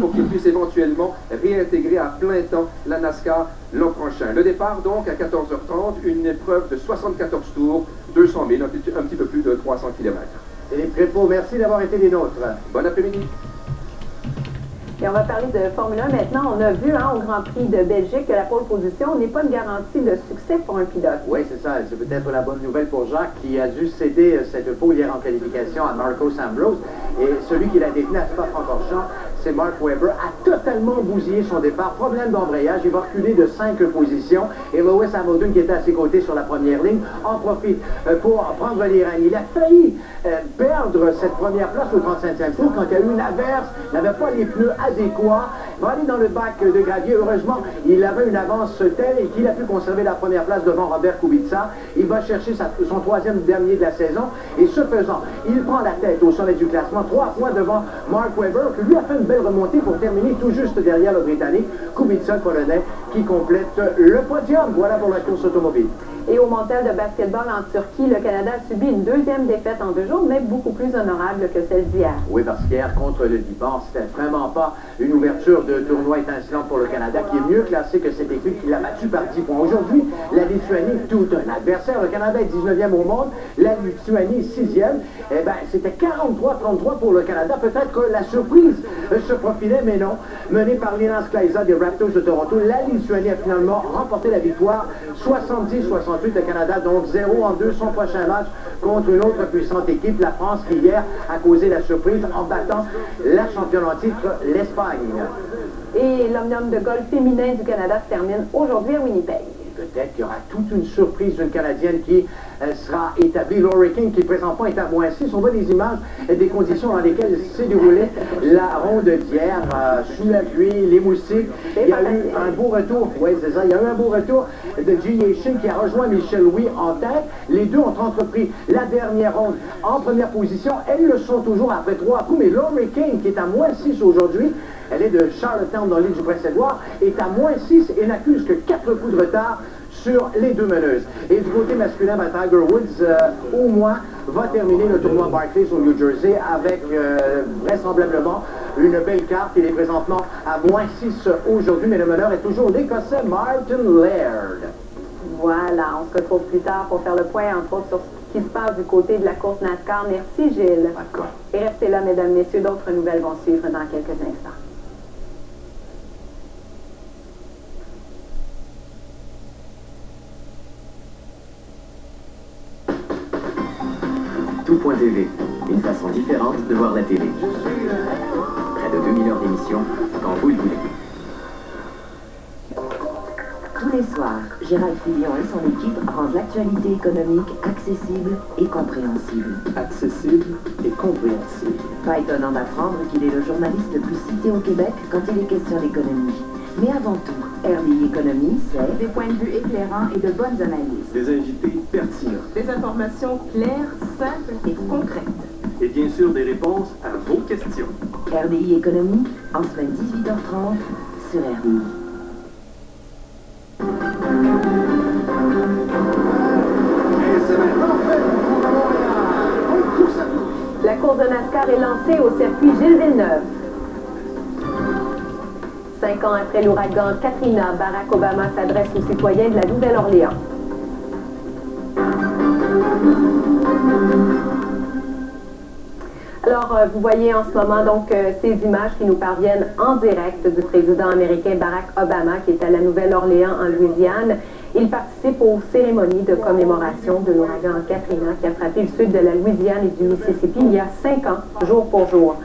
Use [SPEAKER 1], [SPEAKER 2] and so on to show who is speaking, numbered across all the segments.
[SPEAKER 1] pour qu'il puisse éventuellement réintégrer à plein temps la NASCAR l'an prochain. Le départ donc à 14h30, une épreuve de 74 tours, 200 000, un petit peu plus de 300 km.
[SPEAKER 2] Philippe Crépeau, merci d'avoir été des nôtres.
[SPEAKER 1] Bon après-midi.
[SPEAKER 3] Et on va parler de Formule 1 maintenant. On a vu au Grand Prix de Belgique que la pole position n'est pas une garantie de succès pour un pilote.
[SPEAKER 2] Oui, c'est ça. C'est peut-être la bonne nouvelle pour Jacques qui a dû céder cette pole hier en qualification à Marcos Ambrose. Et celui qui l'a détenu à Spa-Francorchamps, c'est Mark Webber, a totalement bousillé son départ. Problème d'embrayage, il va reculer de 5 positions. Et Lewis Hamilton, qui était à ses côtés sur la première ligne, en profite pour prendre les rênes. Il a failli perdre cette première place au 35e tour quand il y a eu une averse, il n'avait pas les pneus adéquats. Il va aller dans le bac de gravier. Heureusement, il avait une avance telle et qu'il a pu conserver la première place devant Robert Kubica. Il va chercher son troisième dernier de la saison. Et ce faisant, il prend la tête au sommet du classement, 3 points devant Mark Webber, qui lui a fait une belle remontée pour terminer tout juste derrière le Britannique, Kubica, le Polonais, qui complète le podium. Voilà pour la course automobile.
[SPEAKER 3] Et au mondial de basketball en Turquie, le Canada a subi une deuxième défaite en 2 jours, mais beaucoup plus honorable que celle d'hier.
[SPEAKER 2] Oui, parce qu'hier, contre le Liban, c'était vraiment pas une ouverture de tournoi étincelante pour le Canada, qui est mieux classé que cette équipe qui l'a battu par 10 points. Aujourd'hui, la Lituanie, tout un adversaire. Le Canada est 19e au monde, la Lituanie 6e. Eh bien, c'était 43-33 pour le Canada. Peut-être que la surprise se profilait, mais non. Mené par Linas Kleiza des Raptors de Toronto, la Lituanie a finalement remporté la victoire 70-68. Le Canada, donc 0-2 son prochain match contre une autre puissante équipe, la France, qui hier a causé la surprise en battant la championne en titre, l'Espagne.
[SPEAKER 3] Et l'Omnium de golf féminin du Canada se termine aujourd'hui à Winnipeg.
[SPEAKER 2] Peut-être qu'il y aura toute une surprise d'une Canadienne qui sera établie. Laurie King, qui présentement est à -6. On voit des images des conditions dans lesquelles s'est déroulée la ronde d'hier, sous la pluie, les moustiques. Il y a eu un beau retour, oui, c'est ça, il y a eu un beau retour de Ji Yeshin qui a rejoint Michel Louis en tête. Les deux ont entrepris la dernière ronde en première position. Elles le sont toujours après 3 coups, mais Laurie King, qui est à -6 aujourd'hui, elle est de Charlottetown dans l'île du Prince-Édouard, est à -6 et n'accuse que 4 coups de retard sur les deux meneuses. Et du côté masculin, Tiger Woods, au moins, va terminer le tournoi Barclays au New Jersey avec vraisemblablement une belle carte. Il est présentement à -6 aujourd'hui, mais le meneur est toujours l'Écossais Martin Laird.
[SPEAKER 3] Voilà, on se retrouve plus tard pour faire le point, entre autres, sur ce qui se passe du côté de la course NASCAR. Merci, Gilles.
[SPEAKER 2] D'accord.
[SPEAKER 3] Et restez là, mesdames, messieurs, d'autres nouvelles vont suivre dans quelques instants.
[SPEAKER 4] Tout.tv, une façon différente de voir la télé. Près de 2000 heures d'émission, quand vous le voulez.
[SPEAKER 5] Tous les soirs, Gérald Fillon et son équipe rendent l'actualité économique accessible et compréhensible.
[SPEAKER 2] Accessible et compréhensible.
[SPEAKER 5] Pas étonnant d'apprendre qu'il est le journaliste le plus cité au Québec quand il est question d'économie. Mais avant tout, RDI Économie, c'est
[SPEAKER 6] des points de vue éclairants et de bonnes analyses.
[SPEAKER 7] Des invités pertinents.
[SPEAKER 6] Des informations claires, simples et concrètes.
[SPEAKER 7] Et bien sûr, des réponses à vos questions.
[SPEAKER 5] RDI Économie, en semaine 18h30, sur RDI.
[SPEAKER 3] La course de NASCAR est lancée au circuit Gilles Villeneuve. 5 ans après l'ouragan Katrina, Barack Obama s'adresse aux citoyens de la Nouvelle-Orléans. Alors, vous voyez en ce moment donc ces images qui nous parviennent en direct du président américain Barack Obama qui est à la Nouvelle-Orléans en Louisiane. Il participe aux cérémonies de commémoration de l'ouragan Katrina qui a frappé le sud de la Louisiane et du Mississippi il y a 5 ans, jour pour jour.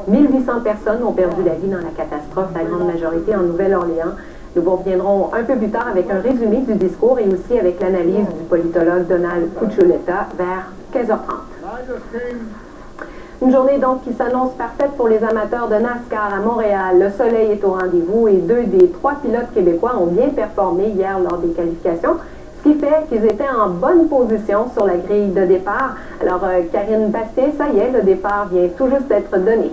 [SPEAKER 3] 1800 personnes ont perdu la vie dans la catastrophe, la grande majorité en Nouvelle-Orléans. Nous vous reviendrons un peu plus tard avec un résumé du discours et aussi avec l'analyse du politologue Donald Cuccioletta vers 15h30. Une journée donc qui s'annonce parfaite pour les amateurs de NASCAR à Montréal. Le soleil est au rendez-vous et 2 des 3 pilotes québécois ont bien performé hier lors des qualifications, ce qui fait qu'ils étaient en bonne position sur la grille de départ. Alors, Karine Bastien, ça y est, le départ vient tout juste d'être donné.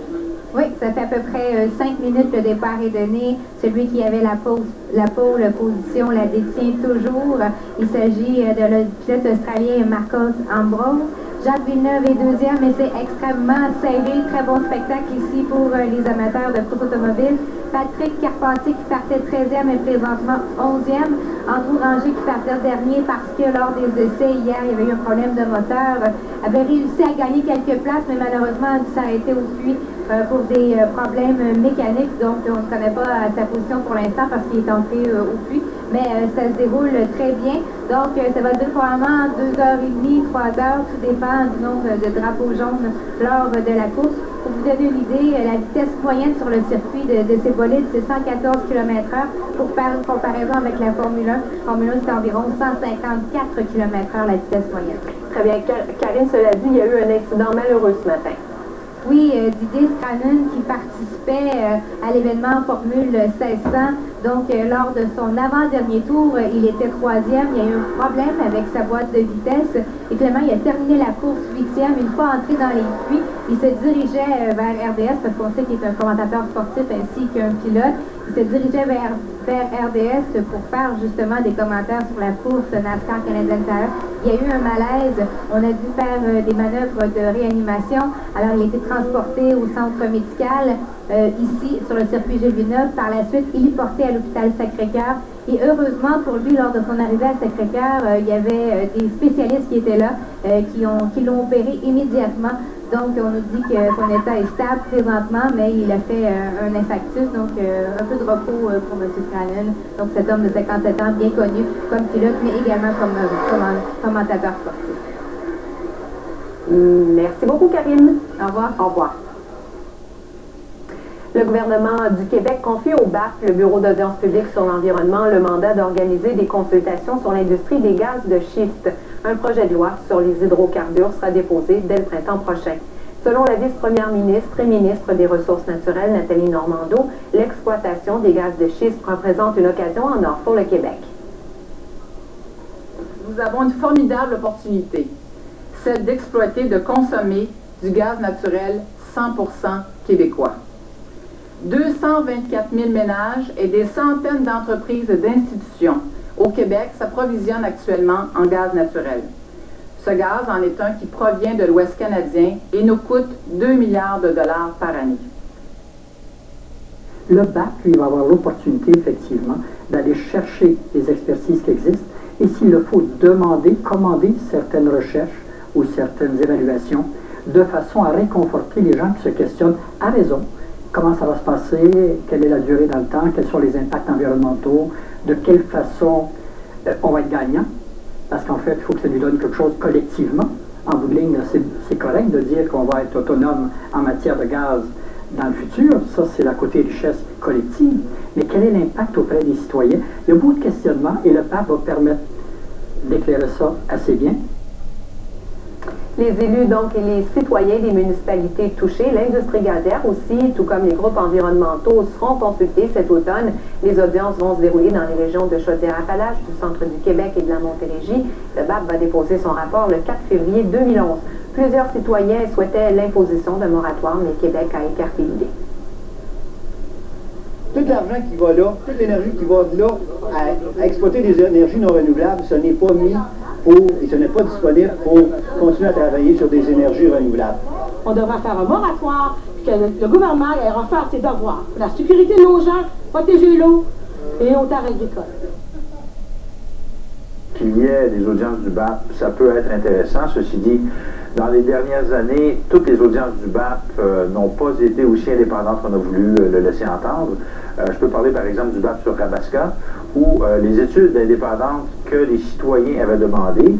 [SPEAKER 8] Oui, ça fait à peu près 5 minutes que le départ est donné. Celui qui avait la pole position la détient toujours. Il s'agit de le pilote australien Marcos Ambrose. Jacques Villeneuve est deuxième, mais c'est extrêmement serré. Très bon spectacle ici pour les amateurs de course automobile. Patrick Carpentier qui partait 13e est présentement 11e. Andrew Ranger qui partait dernier parce que lors des essais hier, il y avait eu un problème de moteur. Avait réussi à gagner quelques places, mais malheureusement a dû s'arrêter au puits pour des problèmes mécaniques. Donc on ne connaît pas sa position pour l'instant parce qu'il est entré au puits. Mais ça se déroule très bien. Donc ça va durer probablement 2h30, 3h, tout dépend du nombre de drapeaux jaunes lors de la course. Pour vous donner une idée, la vitesse moyenne sur le circuit de ces bolides, c'est 114 km/h. Pour faire une comparaison avec la Formule 1, Formule 1, c'est environ 154 km/h la vitesse moyenne.
[SPEAKER 3] Très bien. Karine, cela dit, il y a eu un incident malheureux ce matin.
[SPEAKER 8] Oui, Didier Stranen qui participait à l'événement Formule 1600. Donc, lors de son avant-dernier tour, il était 3e. Il y a eu un problème avec sa boîte de vitesse. Et finalement, il a terminé la course 8e. Une fois entré dans les puits, il se dirigeait vers RDS parce qu'on sait qu'il est un commentateur sportif ainsi qu'un pilote. Il se dirigeait vers RDS pour faire justement des commentaires sur la course NASCAR Canadian Tire. Il y a eu un malaise. On a dû faire des manœuvres de réanimation. Alors, il a été transporté au centre médical ici sur le circuit Gilles Villeneuve. Par la suite, il est porté à l'hôpital Sacré-Cœur. Et heureusement pour lui, lors de son arrivée à Sacré-Cœur, il y avait des spécialistes qui étaient là, qui l'ont opéré immédiatement. Donc, on nous dit que son état est stable présentement, mais il a fait un infarctus, donc un peu de repos pour M. Stranen. Donc, cet homme de 57 ans, bien connu comme pilote, mais également comme commentateur sportif.
[SPEAKER 3] Merci beaucoup, Karine.
[SPEAKER 8] Au revoir.
[SPEAKER 3] Au revoir. Le gouvernement du Québec confie au BAP, le Bureau d'audience publique sur l'environnement, le mandat d'organiser des consultations sur l'industrie des gaz de schiste. Un projet de loi sur les hydrocarbures sera déposé dès le printemps prochain. Selon la vice-première ministre et ministre des Ressources naturelles, Nathalie Normando, l'exploitation des gaz de schiste représente une occasion en or pour le Québec.
[SPEAKER 9] Nous avons une formidable opportunité, celle d'exploiter, de consommer du gaz naturel 100% québécois. 224 000 ménages et des centaines d'entreprises et d'institutions au Québec s'approvisionnent actuellement en gaz naturel. Ce gaz en est un qui provient de l'Ouest canadien et nous coûte 2 milliards de dollars par année.
[SPEAKER 10] Le BAP, lui, va avoir l'opportunité, effectivement, d'aller chercher les expertises qui existent et s'il le faut, commander certaines recherches ou certaines évaluations de façon à réconforter les gens qui se questionnent à raison. Comment ça va se passer, quelle est la durée dans le temps, quels sont les impacts environnementaux, de quelle façon on va être gagnant, parce qu'en fait, il faut que ça lui donne quelque chose collectivement. En bout de ligne, c'est correct de dire qu'on va être autonome en matière de gaz dans le futur, ça c'est la côté richesse collective, mais quel est l'impact auprès des citoyens? Il y a beaucoup de questionnements et le PAP va permettre d'éclairer ça assez bien.
[SPEAKER 3] Les élus donc et les citoyens des municipalités touchées, l'industrie gazière aussi, tout comme les groupes environnementaux, seront consultés cet automne. Les audiences vont se dérouler dans les régions de Chaudière-Appalaches, du centre du Québec et de la Montérégie. Le BAP va déposer son rapport le 4 février 2011. Plusieurs citoyens souhaitaient l'imposition d'un moratoire, mais Québec a écarté l'idée.
[SPEAKER 2] Tout l'argent qui va là, toute l'énergie qui va là à exploiter des énergies non renouvelables, ce n'est pas mis et ce n'est pas disponible pour continuer à travailler sur des énergies renouvelables.
[SPEAKER 11] On devra faire un moratoire, puis que le gouvernement ira faire ses devoirs. Pour la sécurité de nos gens, protéger l'eau et aux terres agricoles.
[SPEAKER 12] Qu'il y ait des audiences du BAP, ça peut être intéressant. Ceci dit, dans les dernières années, toutes les audiences du BAP n'ont pas été aussi indépendantes qu'on a voulu le laisser entendre. Je peux parler par exemple du BAP sur Rabaska, où les études indépendantes que les citoyens avaient demandées,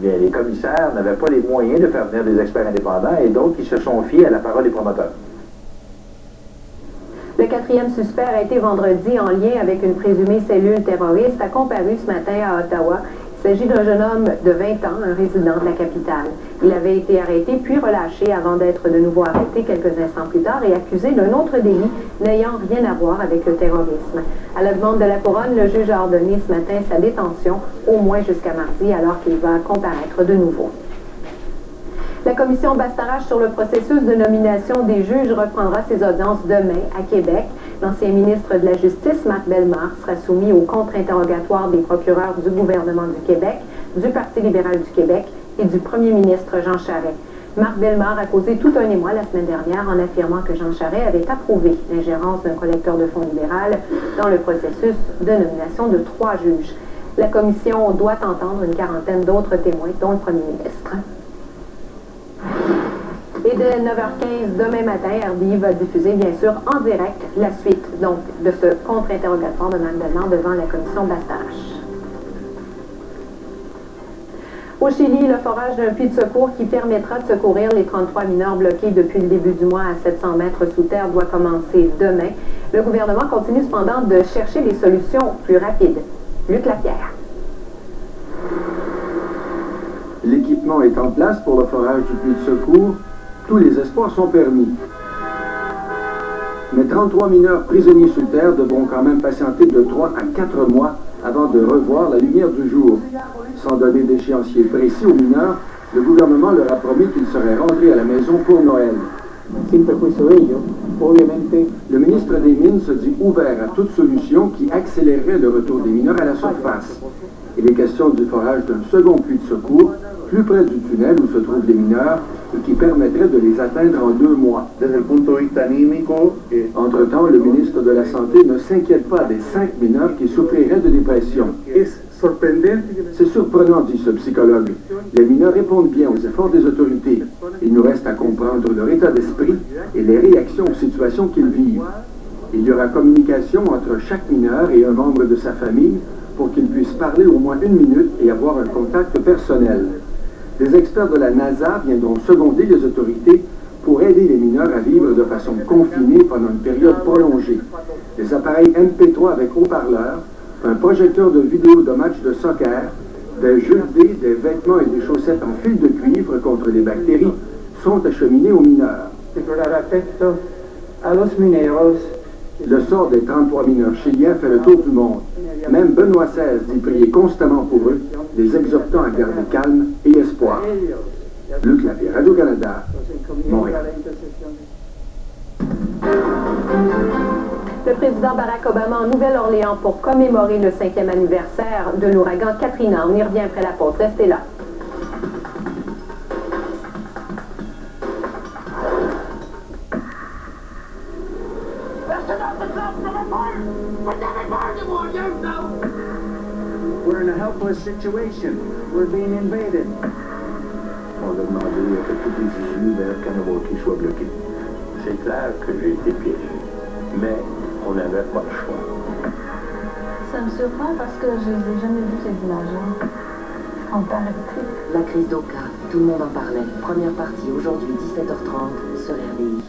[SPEAKER 12] bien, les commissaires n'avaient pas les moyens de faire venir des experts indépendants et donc ils se sont fiés à la parole des promoteurs.
[SPEAKER 3] Le 4e suspect a été vendredi en lien avec une présumée cellule terroriste, a comparu ce matin à Ottawa. Il s'agit d'un jeune homme de 20 ans, un résident de la capitale. Il avait été arrêté puis relâché avant d'être de nouveau arrêté quelques instants plus tard et accusé d'un autre délit n'ayant rien à voir avec le terrorisme. À la demande de la Couronne, le juge a ordonné ce matin sa détention, au moins jusqu'à mardi, alors qu'il va comparaître de nouveau. La commission Bastarache sur le processus de nomination des juges reprendra ses audiences demain à Québec. L'ancien ministre de la Justice, Marc Bellemare, sera soumis au contre-interrogatoire des procureurs du gouvernement du Québec, du Parti libéral du Québec et du premier ministre Jean Charest. Marc Bellemare a causé tout un émoi la semaine dernière en affirmant que Jean Charest avait approuvé l'ingérence d'un collecteur de fonds libéral dans le processus de nomination de 3 juges. La commission doit entendre une quarantaine d'autres témoins, dont le premier ministre. Et dès 9h15 demain matin, RDI va diffuser bien sûr en direct la suite donc de ce contre-interrogatoire de Mme Bellemare devant la commission Batache. Au Chili, le forage d'un puits de secours qui permettra de secourir les 33 mineurs bloqués depuis le début du mois à 700 mètres sous terre doit commencer demain. Le gouvernement continue cependant de chercher des solutions plus rapides. Luc Lapierre.
[SPEAKER 13] L'équipement est en place pour le forage du puits de secours. Tous les espoirs sont permis. Mais 33 mineurs prisonniers sous terre devront quand même patienter de 3 à 4 mois avant de revoir la lumière du jour. Sans donner d'échéancier précis aux mineurs, le gouvernement leur a promis qu'ils seraient rentrés à la maison pour Noël. Le ministre des Mines se dit ouvert à toute solution qui accélérerait le retour des mineurs à la surface. Il est question du forage d'un second puits de secours, plus près du tunnel où se trouvent les mineurs, et qui permettrait de les atteindre en 2 mois. Entre-temps, le ministre de la Santé ne s'inquiète pas des 5 mineurs qui souffriraient de dépression. C'est surprenant, dit ce psychologue. Les mineurs répondent bien aux efforts des autorités. Il nous reste à comprendre leur état d'esprit et les réactions aux situations qu'ils vivent. Il y aura communication entre chaque mineur et un membre de sa famille pour qu'ils puissent parler au moins 1 minute et avoir un contact personnel. Des experts de la NASA viendront seconder les autorités pour aider les mineurs à vivre de façon confinée pendant une période prolongée. Des appareils MP3 avec haut-parleurs, un projecteur de vidéo de match de soccer, des jeux de dés, des vêtements et des chaussettes en fil de cuivre contre les bactéries sont acheminés aux mineurs. Le sort des 33 mineurs chiliens fait le tour du monde. Même Benoît XVI dit prier constamment pour eux, les exhortant à garder calme et espoir. Luc Lapierre, Radio-Canada, Montréal.
[SPEAKER 3] Le président Barack Obama en Nouvelle-Orléans pour commémorer le 5e anniversaire de l'ouragan Katrina. On y revient après la pause. Restez là.
[SPEAKER 14] We're in a helpless situation. We're being invaded.
[SPEAKER 12] On a demandé que tous les issues vers Kanawaki soient bloqués. C'est clair que j'ai été piégé, mais on n'avait pas le choix.
[SPEAKER 15] Ça me surprend parce que je n'ai jamais vu ces images-là. On parle plus.
[SPEAKER 5] La crise d'Oka, tout le monde en parlait. Première partie, aujourd'hui 17h30 sur RDI.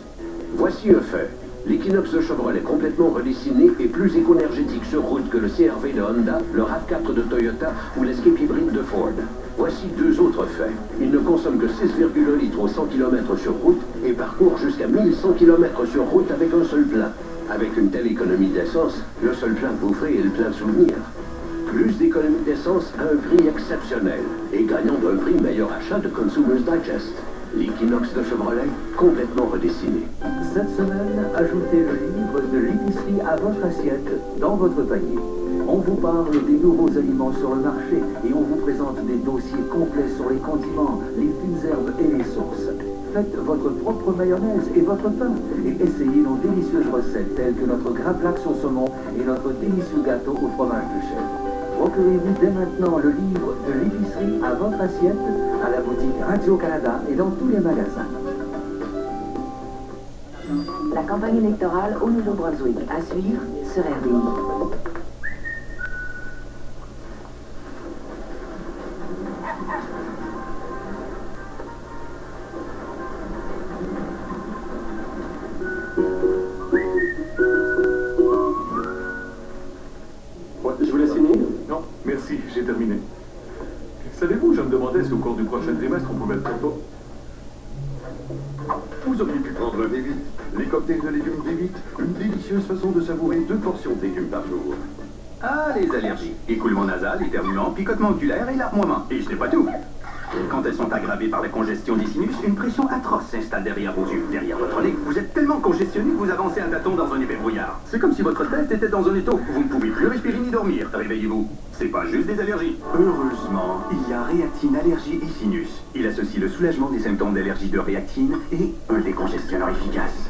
[SPEAKER 16] Voici un fait. L'Equinox de Chevrolet complètement redessiné est plus éco-énergétique sur route que le CR-V de Honda, le RAV4 de Toyota ou l'Escape hybride de Ford. Voici 2 autres faits. Il ne consomme que 6,1 litres au 100 km sur route et parcourt jusqu'à 1100 km sur route avec un seul plein. Avec une telle économie d'essence, le seul plein que vous ferez est le plein de souvenirs. Plus d'économie d'essence à un prix exceptionnel et gagnant d'un prix meilleur achat de Consumers Digest. L'Equinox de Chevrolet, complètement redessiné.
[SPEAKER 17] Cette semaine, ajoutez le livre de l'épicerie à votre assiette dans votre panier. On vous parle des nouveaux aliments sur le marché et on vous présente des dossiers complets sur les condiments, les fines herbes et les sauces. Faites votre propre mayonnaise et votre pain et essayez nos délicieuses recettes telles que notre gravlax au saumon et notre délicieux gâteau au fromage de chèvre. Procurez-vous dès maintenant le livre de l'épicerie à votre assiette à la boutique Radio-Canada et dans tous les magasins.
[SPEAKER 5] La campagne électorale au Nouveau-Brunswick à suivre sur RDI.
[SPEAKER 7] Je vous laisse signer? Non, merci, j'ai terminé. Savez-vous, je me demandais si au cours du prochain trimestre on pouvait être trop.
[SPEAKER 18] Vous auriez pu prendre le Vivit, les cocktails de légumes Vivit, une délicieuse façon de savourer 2 portions de légumes par jour.
[SPEAKER 19] Ah, les allergies. Écoulement nasal, éternuement, picotement oculaire et larmoiement. Et ce n'est pas tout. Quand elles sont aggravées par la congestion des sinus, une pression atroce s'installe derrière vos yeux. Derrière votre nez, vous êtes tellement congestionné que vous avancez un tâton dans un épais brouillard. C'est comme si votre tête était dans un étau. Vous ne pouvez plus respirer ni dormir. Réveillez-vous. C'est pas juste des allergies. Heureusement, il y a Réactine Allergie et Sinus. Il associe le soulagement des symptômes d'allergie de Réactine et un décongestionneur efficace.